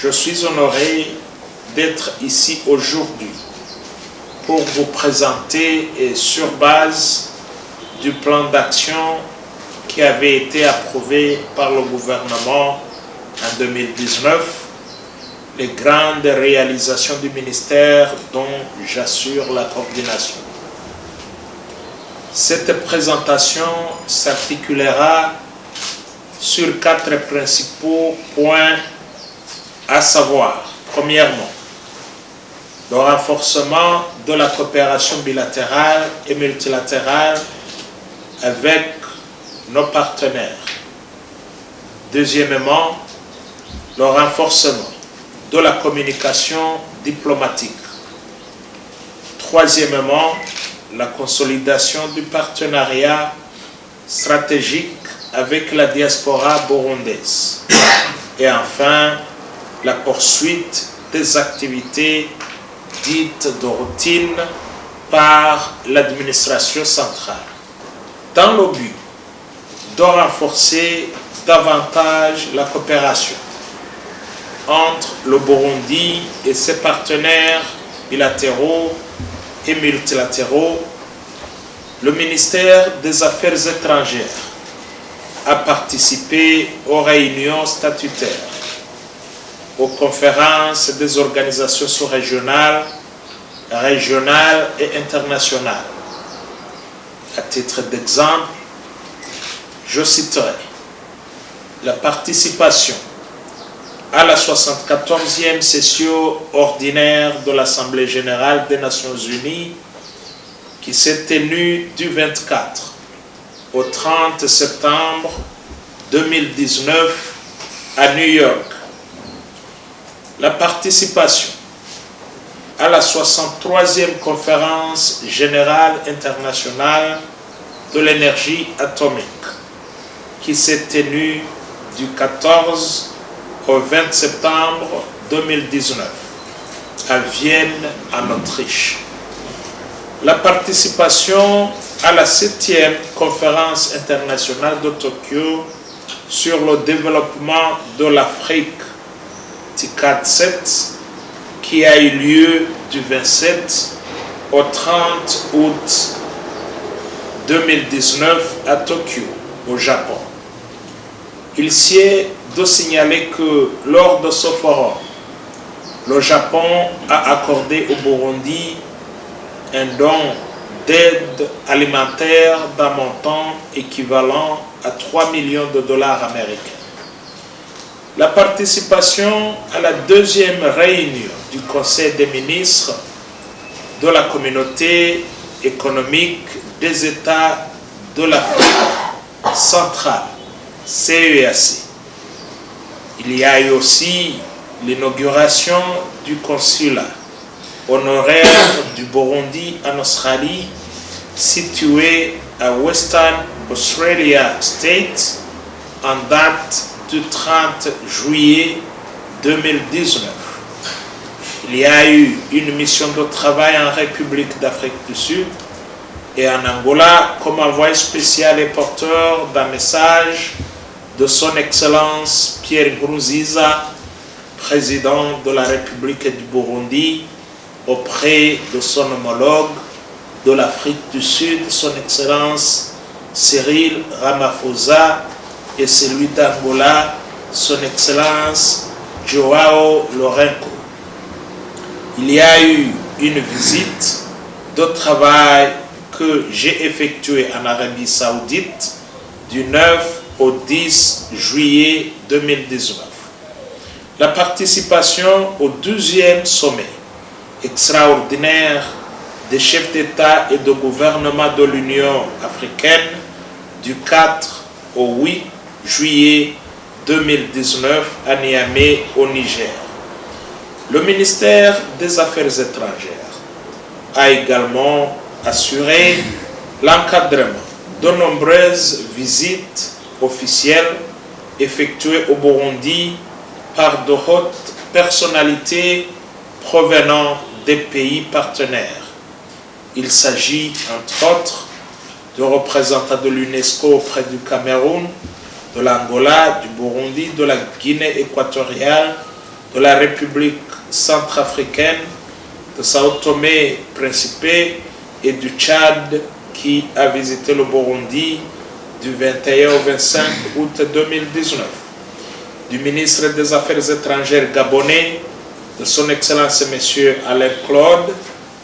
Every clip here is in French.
Je suis honoré d'être ici aujourd'hui pour vous présenter, et sur base du plan d'action qui avait été approuvé par le gouvernement en 2019, les grandes réalisations du ministère dont j'assure la coordination. Cette présentation s'articulera sur 4 principaux points, à savoir, premièrement, le renforcement de la coopération bilatérale et multilatérale avec nos partenaires. Deuxièmement, le renforcement de la communication diplomatique. Troisièmement, la consolidation du partenariat stratégique avec la diaspora burundaise. Et enfin, la poursuite des activités dites de routine par l'administration centrale, dans le but de renforcer davantage la coopération entre le Burundi et ses partenaires bilatéraux et multilatéraux. Le ministère des Affaires étrangères a participé aux réunions statutaires, aux conférences des organisations sous-régionales, régionales et internationales. À titre d'exemple, je citerai la participation à la 74e session ordinaire de l'Assemblée générale des Nations unies qui s'est tenue du 24 au 30 septembre 2019 à New York. La participation à la 63e conférence générale internationale de l'énergie atomique qui s'est tenue du 14 au 20 septembre 2019 à Vienne, en Autriche. La participation à la 7e conférence internationale de Tokyo sur le développement de l'Afrique, TICAD 7, qui a eu lieu du 27 au 30 août 2019 à Tokyo, au Japon. Il s'y est de signaler que lors de ce forum, le Japon a accordé au Burundi un don d'aide alimentaire d'un montant équivalent à 3 millions de dollars américains. La participation à la 2e réunion du Conseil des ministres de la Communauté économique des États de l'Afrique centrale, CEAC. Il y a eu aussi l'inauguration du consulat honoraire du Burundi en Australie, situé à Western Australia State, en date du 30 juillet 2019. Il y a eu une mission de travail en République d'Afrique du Sud et en Angola comme envoyé spécial et porteur d'un message de son Excellence Pierre Nkurunziza, président de la République du Burundi, auprès de son homologue de l'Afrique du Sud, son Excellence Cyril Ramaphosa, et celui d'Angola, son Excellence Joao Lourenço. Il y a eu une visite de travail que j'ai effectuée en Arabie Saoudite du 9 au 10 juillet 2019. La participation au 12e sommet extraordinaire des chefs d'État et de gouvernement de l'Union africaine du 4 au 8 juillet 2019 à Niamey, au Niger. Le ministère des Affaires étrangères a également assuré l'encadrement de nombreuses visites officielles effectuées au Burundi par de hautes personnalités provenant des pays partenaires. Il s'agit, entre autres, de représentants de l'UNESCO auprès du Cameroun, de l'Angola, du Burundi, de la Guinée équatoriale, de la République centrafricaine, de Sao Tomé-Principe et du Tchad qui a visité le Burundi du 21 au 25 août 2019, du ministre des Affaires étrangères gabonais, de son Excellence M. Alain Claude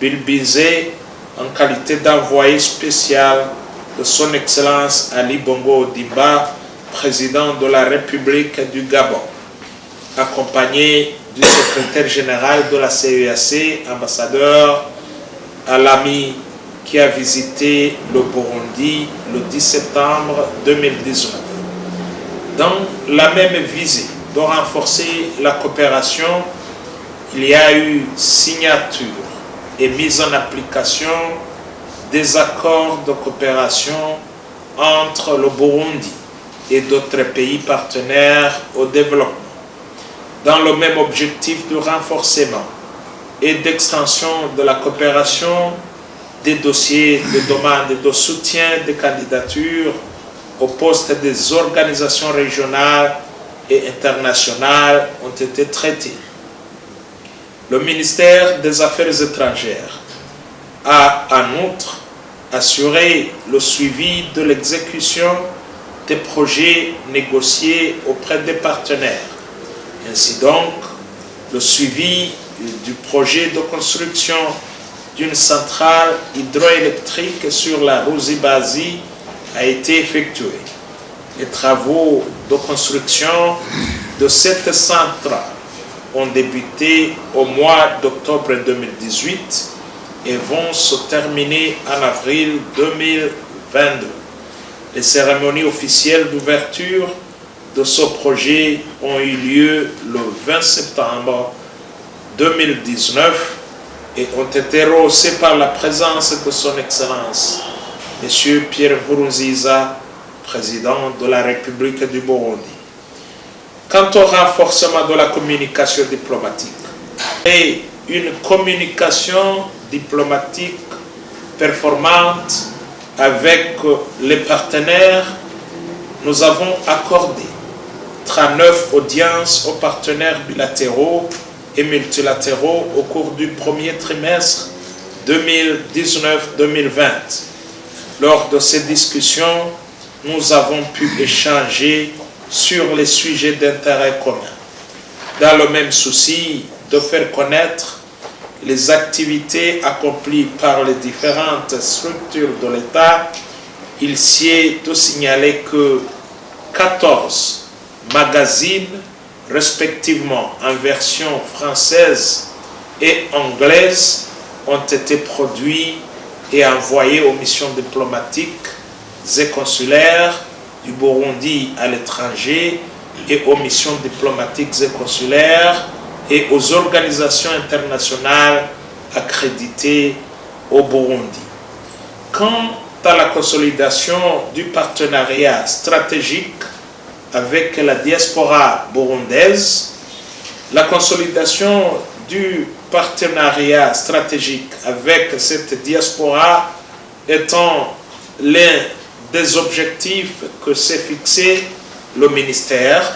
Bilbizé, en qualité d'envoyé spécial de son Excellence Ali Bongo Ondimba, président de la République du Gabon, accompagné du secrétaire général de la CEAC, ambassadeur Alami, qui a visité le Burundi le 10 septembre 2019. Dans la même visée de renforcer la coopération, il y a eu signature et mise en application des accords de coopération entre le Burundi et d'autres pays partenaires au développement, dans le même objectif de renforcement et d'extension de la coopération. Des dossiers de demande et de soutien des candidatures au poste des organisations régionales et internationales ont été traités. Le ministère des Affaires étrangères a en outre assuré le suivi de l'exécution des projets négociés auprès des partenaires. Ainsi donc, le suivi du projet de construction d'une centrale hydroélectrique sur la Ruzibazi a été effectué. Les travaux de construction de cette centrale ont débuté au mois d'octobre 2018 et vont se terminer en avril 2022. Les cérémonies officielles d'ouverture de ce projet ont eu lieu le 20 septembre 2019 et ont été rehaussés par la présence de son Excellence, M. Pierre Nkurunziza, président de la République du Burundi. Quant au renforcement de la communication diplomatique et une communication diplomatique performante avec les partenaires, nous avons accordé 39 audiences aux partenaires bilatéraux et multilatéraux au cours du premier trimestre 2019-2020. Lors de ces discussions, nous avons pu échanger sur les sujets d'intérêt commun. Dans le même souci de faire connaître les activités accomplies par les différentes structures de l'État, il s'y est de signaler que 14 magazines, respectivement en version française et anglaise, ont été produits et envoyés aux missions diplomatiques et consulaires du Burundi à l'étranger et aux missions diplomatiques et consulaires et aux organisations internationales accréditées au Burundi. Quant à la consolidation du partenariat stratégique avec la diaspora burundaise, la consolidation du partenariat stratégique avec cette diaspora étant l'un des objectifs que s'est fixé le ministère,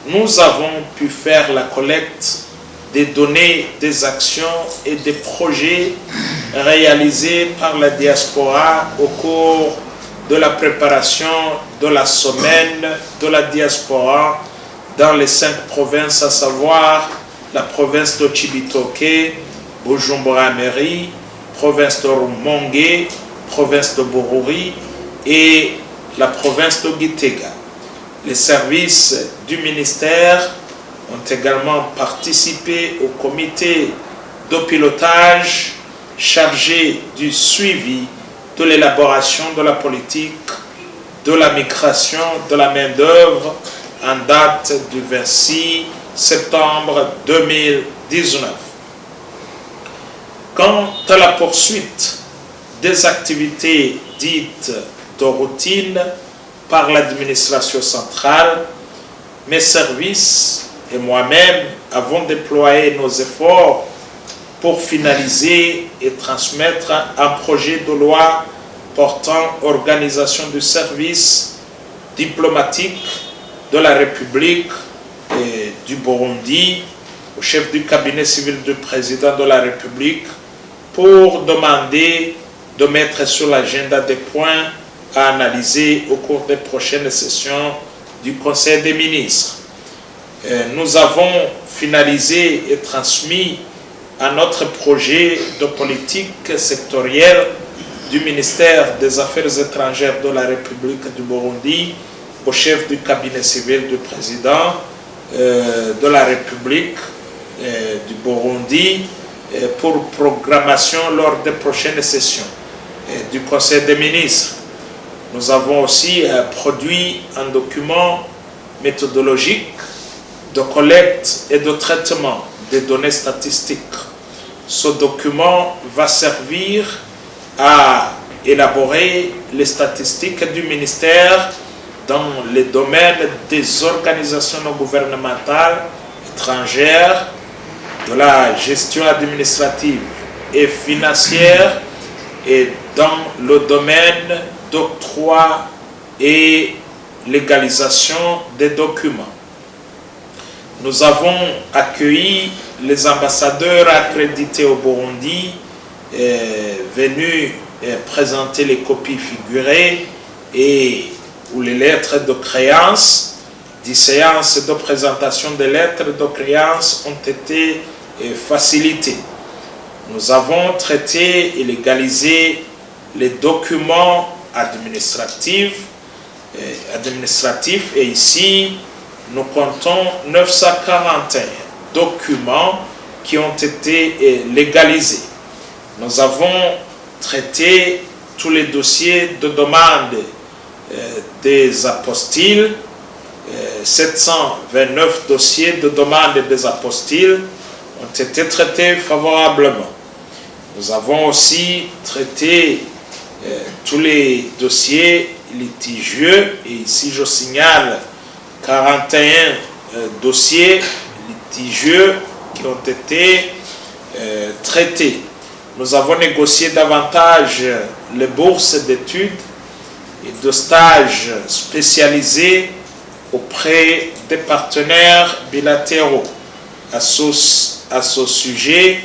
nous avons pu faire la collecte des données, des actions et des projets réalisés par la diaspora au cours de la préparation de la semaine de la diaspora dans les 5 provinces, à savoir la province de Cibitoke, Bujumbura-Mairie, province de Rumonge, province de Bururi et la province de Gitega. Les services du ministère ont également participé au comité de pilotage chargé du suivi de l'élaboration de la politique de la migration de la main-d'œuvre en date du 26 septembre 2019. Quant à la poursuite des activités dites de routine par l'administration centrale, mes services et moi-même avons déployé nos efforts pour finaliser et transmettre un projet de loi portant organisation du service diplomatique de la République du Burundi au chef du cabinet civil du président de la République pour demander de mettre sur l'agenda des points à analyser au cours des prochaines sessions du Conseil des ministres. Nous avons finalisé et transmis à notre projet de politique sectorielle du ministère des Affaires étrangères de la République du Burundi au chef du cabinet civil du président de la République du Burundi pour programmation lors des prochaines sessions du Conseil des ministres. Nous avons aussi produit un document méthodologique de collecte et de traitement des données statistiques. Ce document va servir à élaborer les statistiques du ministère dans les domaines des organisations non gouvernementales étrangères, de la gestion administrative et financière et dans le domaine d'octroi et légalisation des documents. Nous avons accueilli les ambassadeurs accrédités au Burundi venus présenter les copies figurées ou les lettres de créance. 10 séances de présentation des lettres de créance ont été facilitées. Nous avons traité et légalisé les documents administratifs et ici nous comptons 941 documents qui ont été légalisés. Nous avons traité tous les dossiers de demande des apostiles, 729 dossiers de demande des apostiles ont été traités favorablement. Nous avons aussi traité tous les dossiers litigieux et ici je signale 41 dossiers litigieux qui ont été traités. Nous avons négocié davantage les bourses d'études et de stages spécialisés auprès des partenaires bilatéraux. À ce sujet,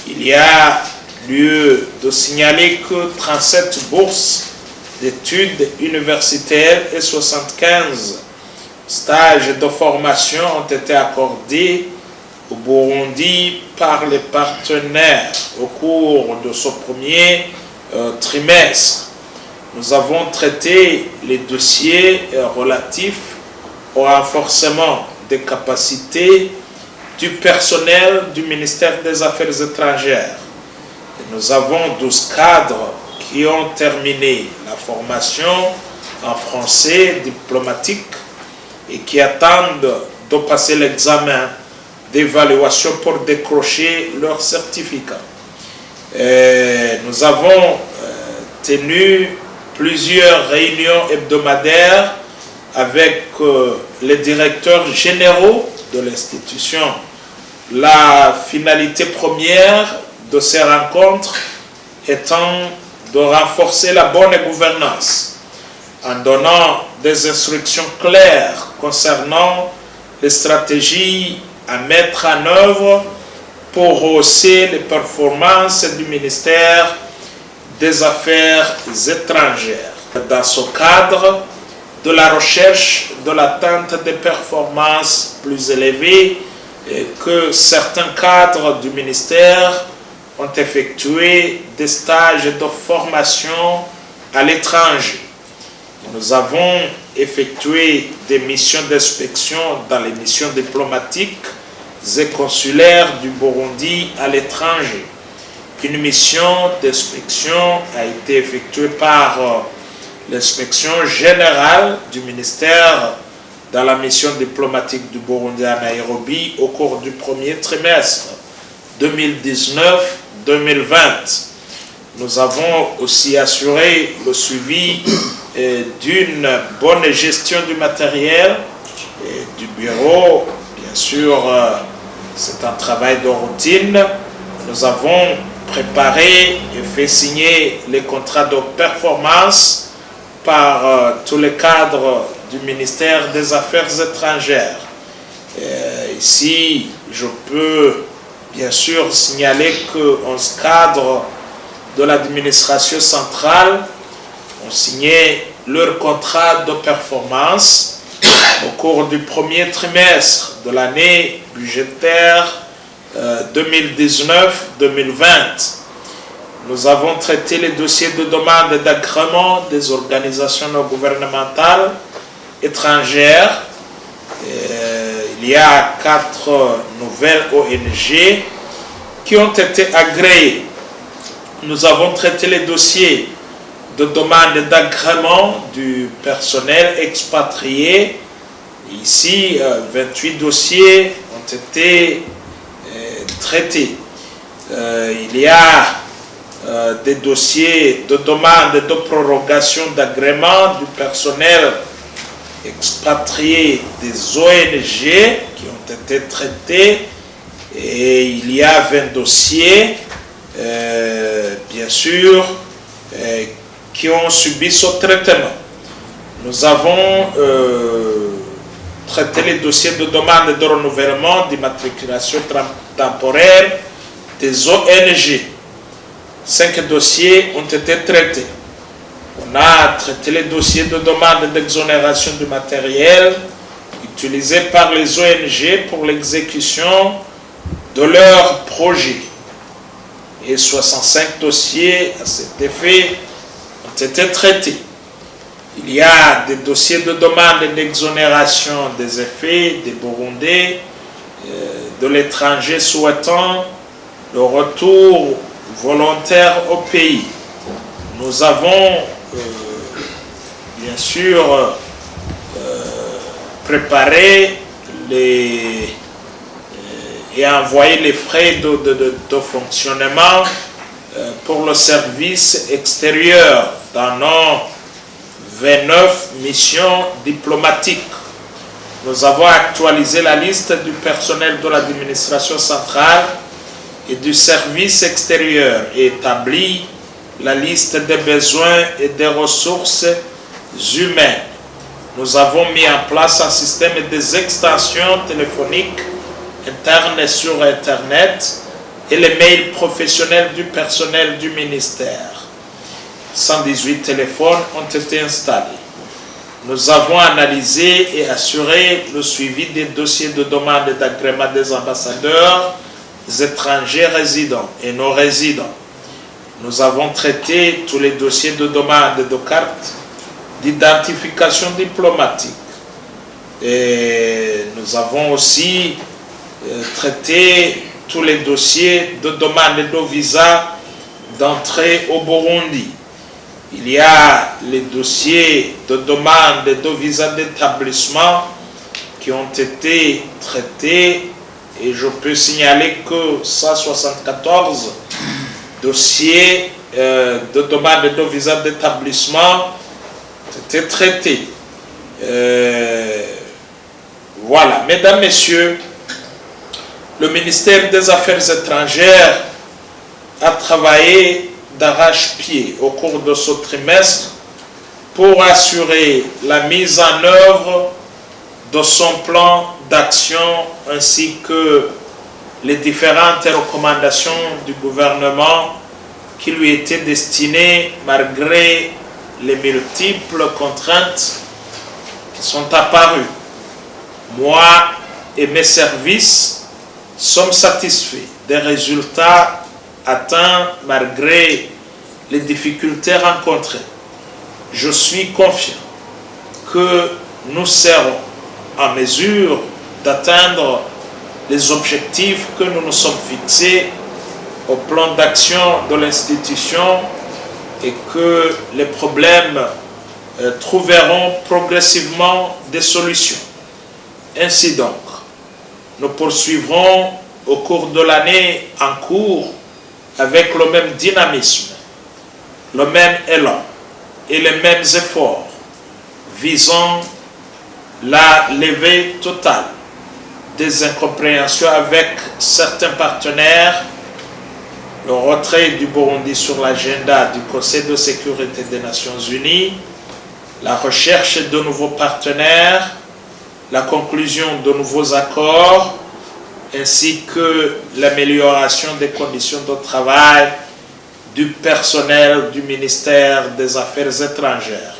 il y a lieu de signaler que 37 bourses d'études universitaires et 75 stages de formation ont été accordés au Burundi par les partenaires au cours de ce premier trimestre. Nous avons traité les dossiers relatifs au renforcement des capacités du personnel du ministère des Affaires étrangères. Et nous avons 12 cadres qui ont terminé la formation en français diplomatique et qui attendent de passer l'examen d'évaluation pour décrocher leur certificat. Nous avons tenu plusieurs réunions hebdomadaires avec les directeurs généraux de l'institution. La finalité première de ces rencontres étant de renforcer la bonne gouvernance en donnant des instructions claires concernant les stratégies à mettre en œuvre pour hausser les performances du ministère des Affaires étrangères. Dans ce cadre de la recherche de l'atteinte des performances plus élevées que certains cadres du ministère ont effectué des stages de formation à l'étranger. Nous avons effectué des missions d'inspection dans les missions diplomatiques et consulaires du Burundi à l'étranger. Une mission d'inspection a été effectuée par l'inspection générale du ministère dans la mission diplomatique du Burundi à Nairobi au cours du premier trimestre 2019-2020. Nous avons aussi assuré le suivi d'une bonne gestion du matériel et du bureau. Bien sûr, c'est un travail de routine. Nous avons préparé et fait signer les contrats de performance par tous les cadres du ministère des Affaires étrangères. Ici, je peux bien sûr signaler qu'en ce cadre de l'administration centrale, ont signé leur contrat de performance au cours du premier trimestre de l'année budgétaire 2019-2020. Nous avons traité les dossiers de demande d'agrément des organisations non gouvernementales étrangères. Il y a 4 nouvelles ONG qui ont été agréées. Nous avons traité les dossiers de demande d'agrément du personnel expatrié. Ici, 28 dossiers ont été traités. Il y a des dossiers de demande de prorogation d'agrément du personnel expatriés des ONG qui ont été traités, et il y a 20 dossiers, bien sûr, qui ont subi ce traitement. Nous avons traité les dossiers de demande de renouvellement d'immatriculation temporaire des ONG. 5 dossiers ont été traités. On a traité les dossiers de demande d'exonération du matériel utilisé par les ONG pour l'exécution de leurs projets. Et 65 dossiers à cet effet ont été traités. Il y a des dossiers de demande d'exonération des effets des Burundais de l'étranger souhaitant le retour volontaire au pays. Nous avons bien sûr préparé et envoyé les frais de fonctionnement pour le service extérieur dans nos 29 missions diplomatiques. Nous avons actualisé la liste du personnel de l'administration centrale et du service extérieur et établi la liste des besoins et des ressources humaines. Nous avons mis en place un système des extensions téléphoniques internes sur Internet et les mails professionnels du personnel du ministère. 118 téléphones ont été installés. Nous avons analysé et assuré le suivi des dossiers de demande d'agrément des ambassadeurs étrangers résidents et non résidents. Nous avons traité tous les dossiers de demande de cartes d'identification diplomatique. Et nous avons aussi traité tous les dossiers de demande de visa d'entrée au Burundi. Il y a les dossiers de demande de visa d'établissement qui ont été traités, et je peux signaler que 174 dossiers de demande de visa d'établissement ont été traités. Voilà, mesdames, messieurs, le ministère des Affaires étrangères a travaillé d'arrache-pied au cours de ce trimestre pour assurer la mise en œuvre de son plan d'action ainsi que les différentes recommandations du gouvernement qui lui étaient destinées malgré les multiples contraintes qui sont apparues. Moi et mes services sommes satisfaits des résultats atteints malgré les difficultés rencontrées. Je suis confiant que nous serons en mesure d'atteindre les objectifs que nous nous sommes fixés au plan d'action de l'institution et que les problèmes trouveront progressivement des solutions. Ainsi donc, nous poursuivrons au cours de l'année en cours avec le même dynamisme, le même élan et les mêmes efforts visant la levée totale des incompréhensions avec certains partenaires, le retrait du Burundi sur l'agenda du Conseil de sécurité des Nations Unies, la recherche de nouveaux partenaires, la conclusion de nouveaux accords ainsi que l'amélioration des conditions de travail du personnel du ministère des Affaires étrangères.